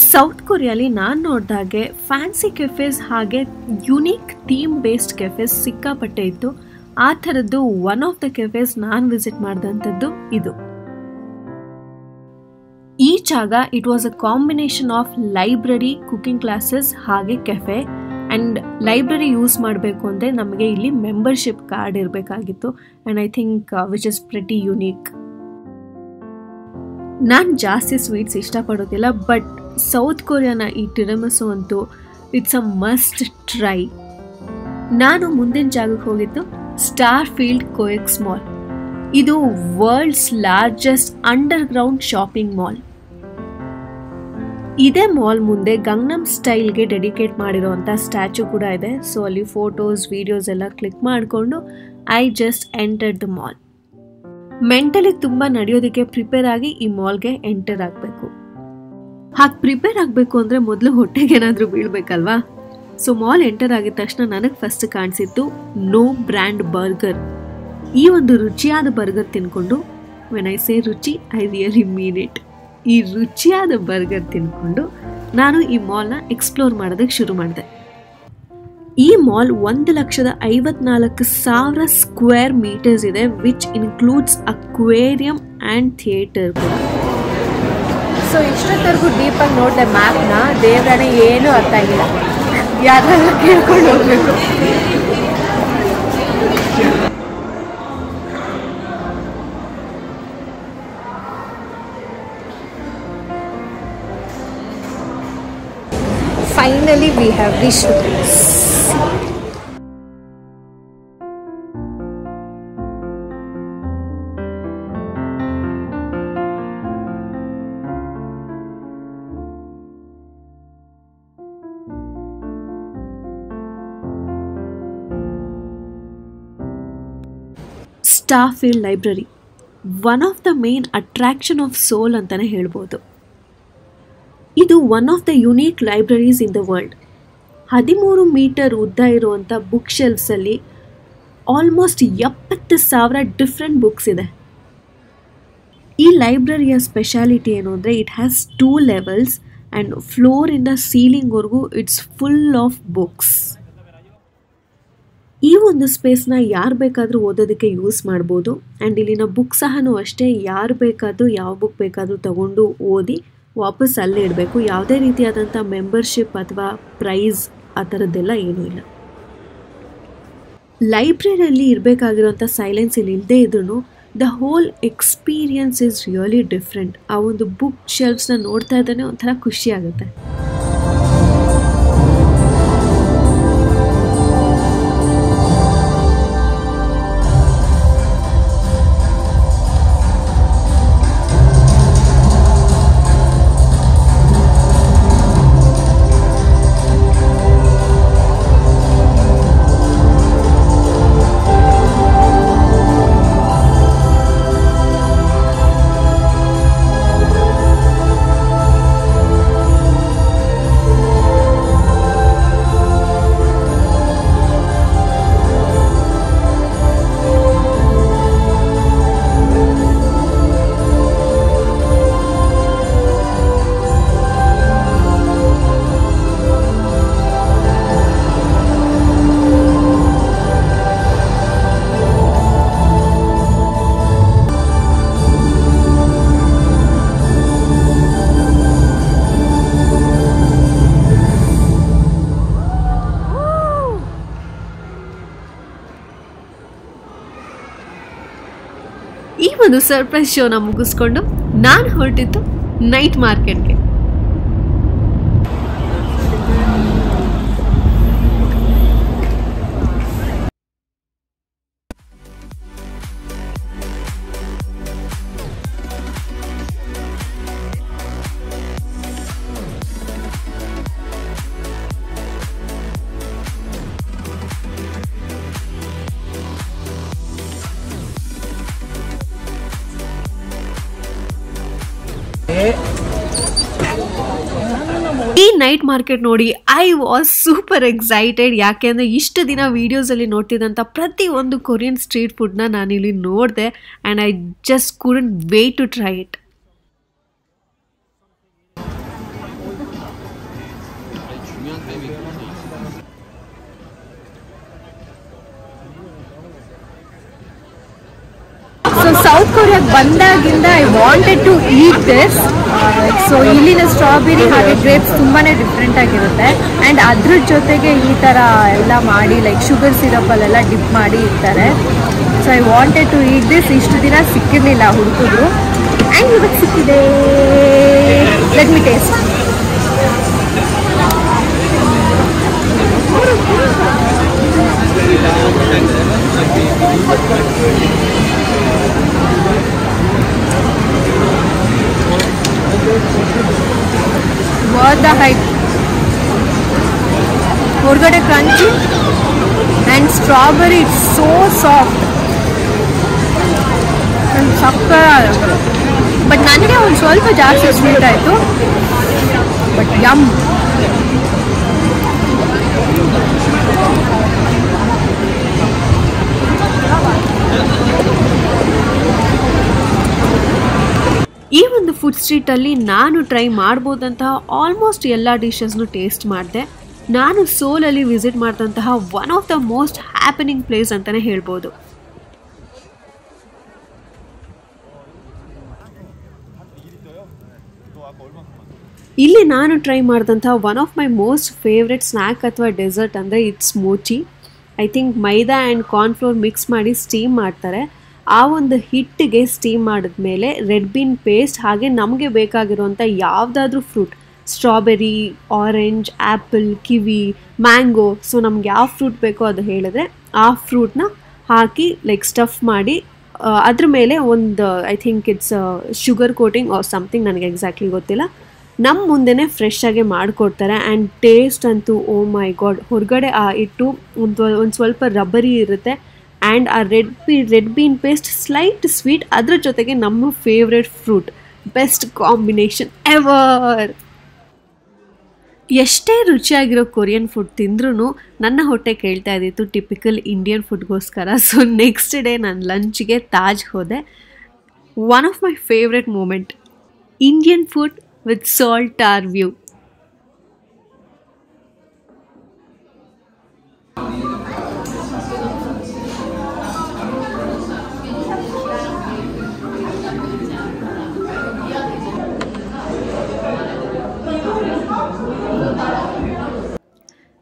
South ಕೊರಿಯಾಲಿ ನಾನು ನೋಡಿದಾಗೆ fancy cafés ಹಾಗೆ unique theme based cafés ಸಿಕ್ಕಾಪಟ್ಟೆ ಇತ್ತು. ಆ ಥರದ್ದು ಒನ್ ಆಫ್ ದ ಕೆಫೇಸ್ ನಾನು ವಿಸಿಟ್ ಮಾಡಿದಂಥದ್ದು ಇದು. ಈ ಜಾಗ it was a combination of library, cooking classes ಹಾಗೆ ಕೆಫೆ. ಆ್ಯಂಡ್ ಲೈಬ್ರರಿ ಯೂಸ್ ಮಾಡಬೇಕು ಅಂದರೆ ನಮಗೆ ಇಲ್ಲಿ ಮೆಂಬರ್ಶಿಪ್ ಕಾರ್ಡ್ ಇರಬೇಕಾಗಿತ್ತು. And I think which is pretty unique. ನಾನು ಜಾಸ್ತಿ ಸ್ವೀಟ್ಸ್ ಇಷ್ಟಪಡೋದಿಲ್ಲ, ಬಟ್ ಸೌತ್ ಕೊರಿಯಾನ ಈ ಟಿರಮಿಸು ಅಂತೂ ಇಟ್ಸ್ ಅ ಮಸ್ಟ್ ಟ್ರೈ. ನಾನು ಮುಂದಿನ ಜಾಗಕ್ಕೆ ಹೋಗಿದ್ದು ಸ್ಟಾರ್ ಫೀಲ್ಡ್ ಕೋಎಕ್ಸ್ ಮಾಲ್. ಇದು world's largest underground shopping mall. ಇದೇ ಮಾಲ್ ಮುಂದೆ ಗಂಗ್ನಮ್ ಸ್ಟೈಲ್ಗೆ ಡೆಡಿಕೇಟ್ ಮಾಡಿರೋವಂಥ ಸ್ಟ್ಯಾಚು ಕೂಡ ಇದೆ. ಸೊ ಅಲ್ಲಿ ಫೋಟೋಸ್, ವಿಡಿಯೋಸ್ ಎಲ್ಲ ಕ್ಲಿಕ್ ಮಾಡಿಕೊಂಡು I just entered the mall. Mentally ತುಂಬ ನಡೆಯೋದಕ್ಕೆ ಪ್ರಿಪೇರ್ ಆಗಿ ಈ ಮಾಲ್ಗೆ ಎಂಟರ್ ಆಗಬೇಕು. ಹಾಗೆ ಪ್ರಿಪೇರ್ ಆಗಬೇಕು ಅಂದರೆ ಮೊದಲು ಹೊಟ್ಟೆಗೆ ಏನಾದರೂ ಬೀಳಬೇಕಲ್ವಾ. ಸೊ ಮಾಲ್ ಎಂಟರ್ ಆಗಿದ ತಕ್ಷಣ ನನಗೆ ಫಸ್ಟ್ ಕಾಣಿಸಿತ್ತು ನೋ ಬ್ರ್ಯಾಂಡ್ ಬರ್ಗರ್. ಈ ಒಂದು ರುಚಿಯಾದ ಬರ್ಗರ್ ತಿನ್ಕೊಂಡು, ವೆನ್ ಐ ಸೇ ರುಚಿ ಐ ರಿಯಲಿ ಮೀನ್ ಇಟ್, ಈ ರುಚಿಯಾದ ಬರ್ಗರ್ ತಿನ್ಕೊಂಡು ನಾನು ಈ ಮಾಲ್ನ ಎಕ್ಸ್ಪ್ಲೋರ್ ಮಾಡೋದಕ್ಕೆ ಶುರು ಮಾಡಿದೆ. ಈ ಮಾಲ್ 1,54,000 ಸ್ಕ್ವೇರ್ ಮೀಟರ್ಸ್ ಇದೆ, which includes aquarium and theatre ಕೂಡ. ಸೊ ಇಷ್ಟೊತ್ತರೆಗೂ ಡೀಪಾಗಿ ನೋಡಿದೆ ಮ್ಯಾಪ್ನ, ದೇವರೇ ಏನೂ ಅರ್ಥ ಆಗಿಲ್ಲ, ಯಾರೆಲ್ಲ ಕೇಳ್ಕೊಂಡು ಹೋಗ್ಬೇಕು. Finally we have reached the place. Starfield library one of the main attraction of Seoul ಅಂತಲೇ ಹೇಳ್ಬೋದು. ಇದು one of the unique libraries in the world. 13 meter ಉದ್ದ ಇರುವಂಥ ಬುಕ್ ಶೆಲ್ಫ್ಸಲ್ಲಿ ಆಲ್ಮೋಸ್ಟ್ 70,000 ಡಿಫ್ರೆಂಟ್ ಬುಕ್ಸ್ ಇದೆ. ಈ ಲೈಬ್ರರಿಯ ಸ್ಪೆಷಾಲಿಟಿ ಏನು ಅಂದರೆ ಇಟ್ ಹ್ಯಾಸ್ 2 ಲೆವೆಲ್ಸ್ ಆ್ಯಂಡ್ ಫ್ಲೋರಿಂದ ಸೀಲಿಂಗ್ವರೆಗೂ ಇಟ್ಸ್ ಫುಲ್ ಆಫ್ ಬುಕ್ಸ್. ಈ ಒಂದು ಸ್ಪೇಸ್ನ ಯಾರು ಬೇಕಾದರೂ ಓದೋದಕ್ಕೆ ಯೂಸ್ ಮಾಡ್ಬೋದು. ಆ್ಯಂಡ್ ಇಲ್ಲಿನ ಬುಕ್ ಸಹನೂ ಅಷ್ಟೇ, ಯಾರು ಬೇಕಾದರೂ ಯಾವ ಬುಕ್ ಬೇಕಾದರೂ ತಗೊಂಡು ಓದಿ ವಾಪಸ್ ಅಲ್ಲೇ ಇಡಬೇಕು. ಯಾವುದೇ ರೀತಿಯಾದಂಥ ಮೆಂಬರ್ಶಿಪ್ ಅಥವಾ ಪ್ರೈಸ್ ಆ ಥರದ್ದೆಲ್ಲ ಏನೂ ಇಲ್ಲ. ಲೈಬ್ರರಿಯಲ್ಲಿ ಇರಬೇಕಾಗಿರೋಂಥ ಸೈಲೆನ್ಸ್ ಇಲ್ಲಿ ಇಲ್ಲದೇ ಇದ್ರೂ the whole experience is really different. ಆ ಒಂದು ಬುಕ್ ಶೆಲ್ಫ್ಸ್ನ ನೋಡ್ತಾ ಇದ್ದಾನೆ ಒಂಥರ ಖುಷಿ ಆಗುತ್ತೆ. ಈ ಒಂದು ಸರ್ಪ್ರೈಸ್ ಶೋನ ಮುಗಿಸ್ಕೊಂಡು ನಾನು ಹೊರಟಿದ್ದು ನೈಟ್ ಮಾರ್ಕೆಟ್ಗೆ. ಈ ನೈಟ್ ಮಾರ್ಕೆಟ್ ನೋಡಿ ಐ ವಾಸ್ ಸೂಪರ್ ಎಕ್ಸೈಟೆಡ್. ಯಾಕೆಂದರೆ ಇಷ್ಟು ದಿನ ವೀಡಿಯೋಸಲ್ಲಿ ನೋಡ್ತಿದ್ದಂಥ ಪ್ರತಿಯೊಂದು ಕೊರಿಯನ್ ಸ್ಟ್ರೀಟ್ ಫುಡ್ನ ನಾನಿಲ್ಲಿ ನೋಡಿದೆ and I just couldn't wait to try it. South ಕೊರಿಯಾಗೆ ಬಂದಾಗಿಂದ I wanted to eat this. So ಇಲ್ಲಿನ ಸ್ಟ್ರಾಬೆರಿ ಹಾಗೆ ಗ್ರೇಪ್ಸ್ ತುಂಬಾ ಡಿಫ್ರೆಂಟ್ ಆಗಿರುತ್ತೆ. ಆ್ಯಂಡ್ ಅದ್ರ ಜೊತೆಗೆ ಈ ಥರ ಎಲ್ಲ ಮಾಡಿ ಲೈಕ್ ಶುಗರ್ ಸಿರಪಲ್ಲೆಲ್ಲ ಡಿಪ್ ಮಾಡಿ ಇರ್ತಾರೆ. So I wanted to eat this. ಇಷ್ಟು ದಿನ ಸಿಕ್ಕಿರಲಿಲ್ಲ ಹುಡುಕಿದ್ರು, ಆ್ಯಂಡ್ ಇವಾಗ ಸಿಕ್ಕಿದೆ. Let me taste. Worth the hype. ಹೊರಗಡೆ crunchy and strawberry it's so soft. ಸಕ್ಕತ್ತಾಗಿದೆ. ಬಟ್ ನನಗೆ ಒಂದು ಸ್ವಲ್ಪ ಜಾಸ್ತಿ ಸ್ವೀಟ್ ಆಯಿತು. But yum. ಈ ಒಂದು ಫುಡ್ ಸ್ಟ್ರೀಟಲ್ಲಿ ನಾನು ಟ್ರೈ ಮಾಡ್ಬೋದಂತಹ ಆಲ್ಮೋಸ್ಟ್ ಎಲ್ಲ ಡಿಶಸ್ನು ಟೇಸ್ಟ್ ಮಾಡಿದೆ. ನಾನು ಸೋಲಲ್ಲಿ ವಿಸಿಟ್ ಮಾಡಿದಂತಹ one of the most happening place ಅಂತಲೇ ಹೇಳ್ಬೋದು. ಇಲ್ಲಿ ನಾನು ಟ್ರೈ ಮಾಡಿದಂತಹ one of my most favourite snack ಅಥವಾ ಡೆಸರ್ಟ್ ಅಂದರೆ it's mochi. I think maida and cornflour mix ಮಾಡಿ ಸ್ಟೀಮ್ ಮಾಡ್ತಾರೆ. ಆ ಒಂದು ಹಿಟ್ಟಿಗೆ ಸ್ಟೀಮ್ ಮಾಡಿದ್ಮೇಲೆ ರೆಡ್ ಬೀನ್ ಪೇಸ್ಟ್ ಹಾಗೆ ನಮಗೆ ಬೇಕಾಗಿರುವಂಥ ಯಾವುದಾದ್ರೂ ಫ್ರೂಟ್, ಸ್ಟ್ರಾಬೆರಿ, ಆರೆಂಜ್, ಆ್ಯಪಲ್, ಕಿವಿ, ಮ್ಯಾಂಗೋ, ಸೊ ನಮ್ಗೆ ಯಾವ ಫ್ರೂಟ್ ಬೇಕೋ ಅದು ಹೇಳಿದ್ರೆ ಆ ಫ್ರೂಟ್ನ ಹಾಕಿ ಲೈಕ್ ಸ್ಟಫ್ ಮಾಡಿ ಅದ್ರ ಮೇಲೆ ಒಂದು I think it's sugar coating or something, ನನಗೆ ಎಕ್ಸಾಕ್ಟ್ಲಿ ಗೊತ್ತಿಲ್ಲ, ನಮ್ಮ ಮುಂದೆನೇ ಫ್ರೆಶ್ ಆಗಿ ಮಾಡಿಕೊಡ್ತಾರೆ. ಆ್ಯಂಡ್ ಟೇಸ್ಟ್ ಅಂತೂ ಓ ಮೈ ಗಾಡ್. ಹೊರಗಡೆ ಆ ಹಿಟ್ಟು ಒಂದು ಸ್ವಲ್ಪ ರಬ್ಬರಿ ಇರುತ್ತೆ ಆ್ಯಂಡ್ ಆ red bean paste slight sweet, ಅದ್ರ ಜೊತೆಗೆ ನಮ್ಮ favourite fruit. Best combination ever. ಎಷ್ಟೇ ರುಚಿಯಾಗಿರೋ ಕೊರಿಯನ್ ಫುಡ್ ತಿಂದ್ರೂ ನನ್ನ ಹೊಟ್ಟೆ ಕೇಳ್ತಾ ಇದ್ದಿತ್ತು ಟಿಪಿಕಲ್ ಇಂಡಿಯನ್ ಫುಡ್ಗೋಸ್ಕರ. ಸೊ ನೆಕ್ಸ್ಟ್ ಡೇ ನಾನು ಲಂಚ್ಗೆ ತಾಜ್ ಹೋದೆ. One of my favourite moment, Indian food with Seoul tower view.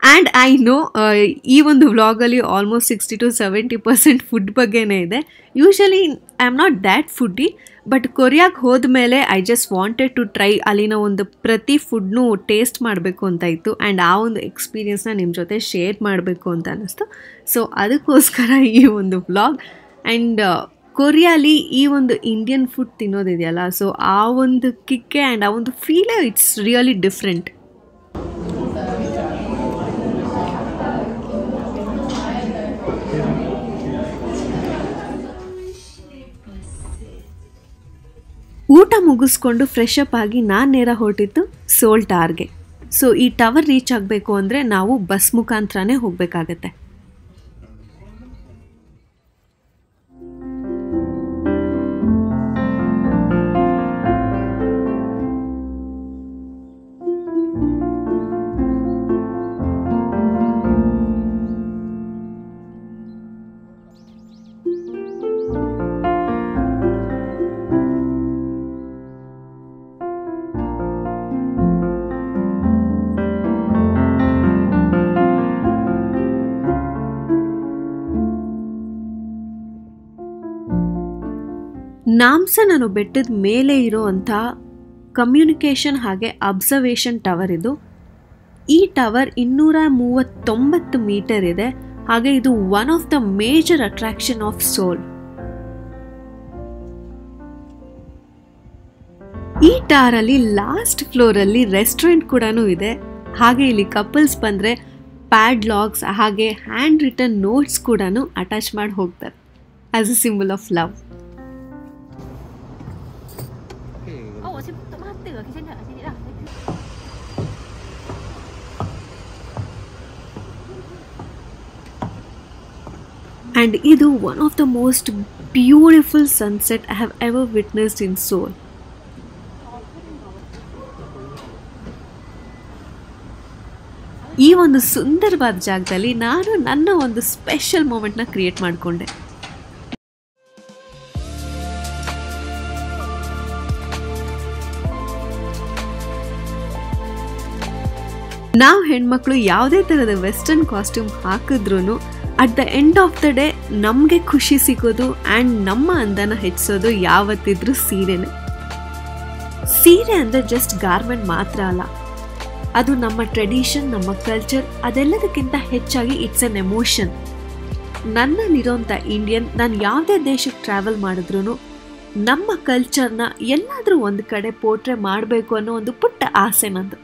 And I know ಈ ಒಂದು ವ್ಲಾಗಲ್ಲಿ ಆಲ್ಮೋಸ್ಟ್ 60 to 70% ಫುಡ್ ಬಗ್ಗೆನೇ ಇದೆ. Usually I am not that foodie, but ಕೊರಿಯಾಗೆ ಹೋದ್ಮೇಲೆ I just wanted to try ಅಲ್ಲಿನ ಒಂದು ಪ್ರತಿ ಫುಡ್ನೂ ಟೇಸ್ಟ್ ಮಾಡಬೇಕು ಅಂತ ಇತ್ತು. ಆ್ಯಂಡ್ ಆ ಒಂದು ಎಕ್ಸ್ಪೀರಿಯನ್ಸ್ನ ನಿಮ್ಮ ಜೊತೆ ಶೇರ್ ಮಾಡಬೇಕು ಅಂತ ಅನ್ನಿಸ್ತು. ಸೊ ಅದಕ್ಕೋಸ್ಕರ ಈ ಒಂದು ವ್ಲಾಗ್. ಆ್ಯಂಡ್ ಕೊರಿಯಾಲಿ ಈ ಒಂದು ಇಂಡಿಯನ್ ಫುಡ್ ತಿನ್ನೋದಿದೆಯಲ್ಲ, ಸೊ ಆ ಒಂದು ಕಿಕ್ಕೆ ಆ್ಯಂಡ್ ಆ ಒಂದು ಫೀಲೇ ಇಟ್ಸ್ ರಿಯಲಿ ಡಿಫ್ರೆಂಟ್. ಊಟ ಮುಗಿಸ್ಕೊಂಡು ಫ್ರೆಶ್ ಅಪ್ ಆಗಿ ನಾನು ನೇರ ಹೊರಟಿದ್ದು ಸೋಲ್ ಟಾರ್ಗೆ. ಸೊ ಈ ಟವರ್ ರೀಚ್ ಆಗಬೇಕು ಅಂದರೆ ನಾವು ಬಸ್ ಮುಖಾಂತರನೇ ಹೋಗಬೇಕಾಗತ್ತೆ. ನಾಮ್ಸನ್ ಅನ್ನೋ ಬೆಟ್ಟದ ಮೇಲೆ ಇರೋವಂಥ ಕಮ್ಯುನಿಕೇಷನ್ ಹಾಗೆ ಅಬ್ಸರ್ವೇಷನ್ ಟವರ್ ಇದು. ಈ ಟವರ್ 239 ಮೀಟರ್ ಇದೆ. ಹಾಗೆ ಇದು one of the major attraction of Seoul. ಈ ಟಾರಲ್ಲಿ ಲಾಸ್ಟ್ ಫ್ಲೋರಲ್ಲಿ ರೆಸ್ಟೋರೆಂಟ್ ಕೂಡ ಇದೆ. ಹಾಗೆ ಇಲ್ಲಿ ಕಪಲ್ಸ್ ಬಂದರೆ ಪ್ಯಾಡ್ಲಾಗ್ಸ್ ಹಾಗೆ ಹ್ಯಾಂಡ್ ರಿಟನ್ ನೋಟ್ಸ್ ಕೂಡ ಅಟ್ಯಾಚ್ ಮಾಡಿ ಹೋಗ್ತಾರೆ as a symbol of love. And ಇದು one of the most beautiful sunset I have ever witnessed in Seoul. ಈ ಒಂದು ಸುಂದರವಾದ ಜಾಗದಲ್ಲಿ ನಾನು ನನ್ನ ಒಂದು ಸ್ಪೆಷಲ್ ಮೂಮೆಂಟ್ನ ಕ್ರಿಯೇಟ್ ಮಾಡಿಕೊಂಡೆ. ನಾವು ಹೆಣ್ಮಕ್ಳು ಯಾವುದೇ ಥರದ ವೆಸ್ಟರ್ನ್ ಕಾಸ್ಟ್ಯೂಮ್ ಹಾಕಿದ್ರೂ at the end of the day ನಮಗೆ ಖುಷಿ ಸಿಗೋದು ಆ್ಯಂಡ್ ನಮ್ಮ ಅಂದನ ಹೆಚ್ಚಿಸೋದು ಯಾವತ್ತಿದ್ರೂ ಸೀರೆನೇ. ಸೀರೆ ಅಂದರೆ ಜಸ್ಟ್ ಗಾರ್ಮೆಂಟ್ ಮಾತ್ರ ಅಲ್ಲ, ಅದು ನಮ್ಮ ಟ್ರೆಡಿಷನ್, ನಮ್ಮ ಕಲ್ಚರ್, ಅದೆಲ್ಲದಕ್ಕಿಂತ ಹೆಚ್ಚಾಗಿ ಇಟ್ಸ್ ಎನ್ ಎಮೋಷನ್. ನನ್ನಲ್ಲಿರೋಂಥ ಇಂಡಿಯನ್, ನಾನು ಯಾವುದೇ ದೇಶಕ್ಕೆ ಟ್ರಾವೆಲ್ ಮಾಡಿದ್ರೂ ನಮ್ಮ ಕಲ್ಚರ್ನ ಎಲ್ಲಾದರೂ ಒಂದು ಕಡೆ ಪೋರ್ಟ್ರೇ ಮಾಡಬೇಕು ಅನ್ನೋ ಒಂದು ಪುಟ್ಟ ಆಸೆ ನಂದು.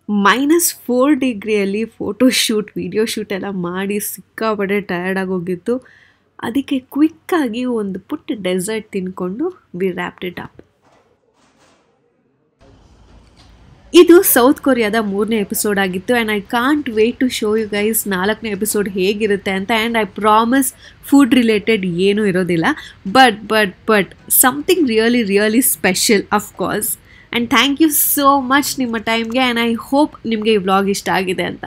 -4 ಡಿಗ್ರಿಯಲ್ಲಿ ಫೋಟೋ ಶೂಟ್, ವಿಡಿಯೋ ಶೂಟ್ ಎಲ್ಲ ಮಾಡಿ ಸಿಕ್ಕಾಪಟ್ಟೆ ಟಯರ್ಡ್ ಆಗೋಗಿತ್ತು. ಅದಕ್ಕೆ ಕ್ವಿಕ್ಕಾಗಿ ಒಂದು ಪುಟ್ಟ ಡೆಸರ್ಟ್ ತಿನ್ಕೊಂಡು ವಿ ರ್ಯಾಪ್ಡ್ ಇಟ್ ಅಪ್. ಇದು ಸೌತ್ ಕೊರಿಯಾದ 3ನೇ ಎಪಿಸೋಡ್ ಆಗಿತ್ತು and I can't wait to show you guys 4ನೇ ಎಪಿಸೋಡ್ ಹೇಗಿರುತ್ತೆ ಅಂತ. And I promise food related ಏನೂ ಇರೋದಿಲ್ಲ, but something really special of course. And thank you so much ನಿಮ್ಮ ಟೈಮ್ಗೆ, ಆ್ಯಂಡ್ ಐ ಹೋಪ್ ನಿಮಗೆ ಈ ವ್ಲಾಗ್ ಇಷ್ಟ ಆಗಿದೆ ಅಂತ.